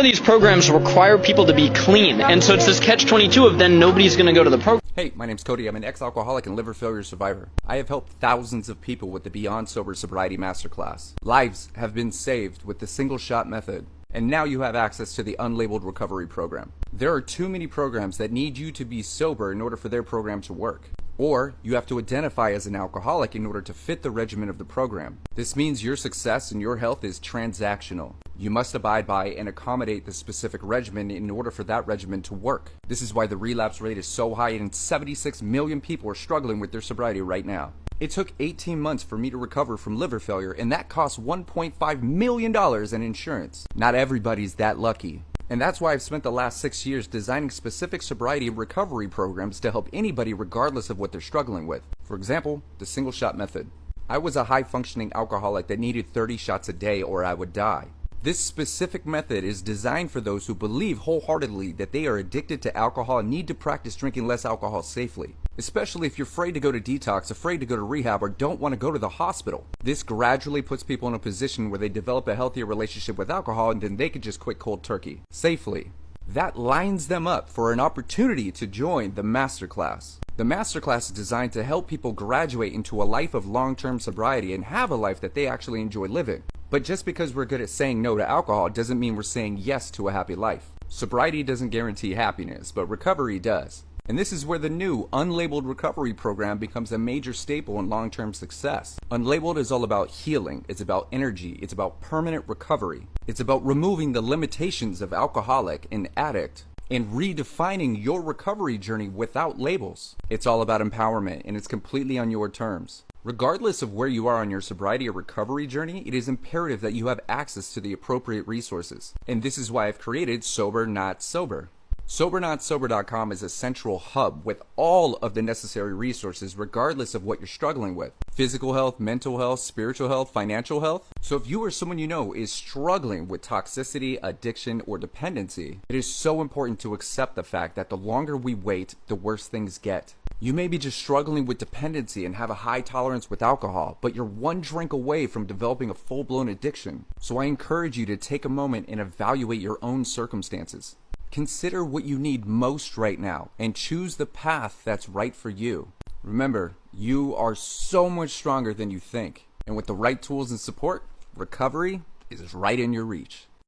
of these programs require people to be clean, and so it's this catch-22 of then nobody's going to go to the program. Hey, my name's Cody. I'm an ex-alcoholic and liver failure survivor. I have helped thousands of people with the Beyond Sober Sobriety Masterclass. Lives have been saved with the single-shot method, and now you have access to the Unlabeled Recovery Program. There are too many programs that need you to be sober in order for their program to work. Or you have to identify as an alcoholic in order to fit the regimen of the program. This means your success and your health is transactional. You must abide by and accommodate the specific regimen in order for that regimen to work. This is why the relapse rate is so high and 76 million people are struggling with their sobriety right now. It took 18 months for me to recover from liver failure, and that cost $1.5 million in insurance. Not everybody's that lucky. And that's why I've spent the last 6 years designing specific sobriety recovery programs to help anybody regardless of what they're struggling with. For example, the single shot method. I was a high-functioning alcoholic that needed 30 shots a day or I would die. This specific method is designed for those who believe wholeheartedly that they are addicted to alcohol and need to practice drinking less alcohol safely. Especially if you're afraid to go to detox, afraid to go to rehab, or don't want to go to the hospital. This gradually puts people in a position where they develop a healthier relationship with alcohol and then they can just quit cold turkey, safely. That lines them up for an opportunity to join the Masterclass. The Masterclass is designed to help people graduate into a life of long-term sobriety and have a life that they actually enjoy living. But just because we're good at saying no to alcohol doesn't mean we're saying yes to a happy life. Sobriety doesn't guarantee happiness, but recovery does. And this is where the new Unlabeled Recovery Program becomes a major staple in long-term success. Unlabeled is all about healing, it's about energy, it's about permanent recovery. It's about removing the limitations of alcoholic and addict and redefining your recovery journey without labels. It's all about empowerment, and it's completely on your terms. Regardless of where you are on your sobriety or recovery journey, it is imperative that you have access to the appropriate resources. And this is why I've created Sober Not Sober. SoberNotSober.com is a central hub with all of the necessary resources regardless of what you're struggling with. Physical health, mental health, spiritual health, financial health. So if you or someone you know is struggling with toxicity, addiction, or dependency, it is so important to accept the fact that the longer we wait, the worse things get. You may be just struggling with dependency and have a high tolerance with alcohol, but you're one drink away from developing a full-blown addiction. So I encourage you to take a moment and evaluate your own circumstances. Consider what you need most right now and choose the path that's right for you. Remember, you are so much stronger than you think. And with the right tools and support, recovery is right in your reach.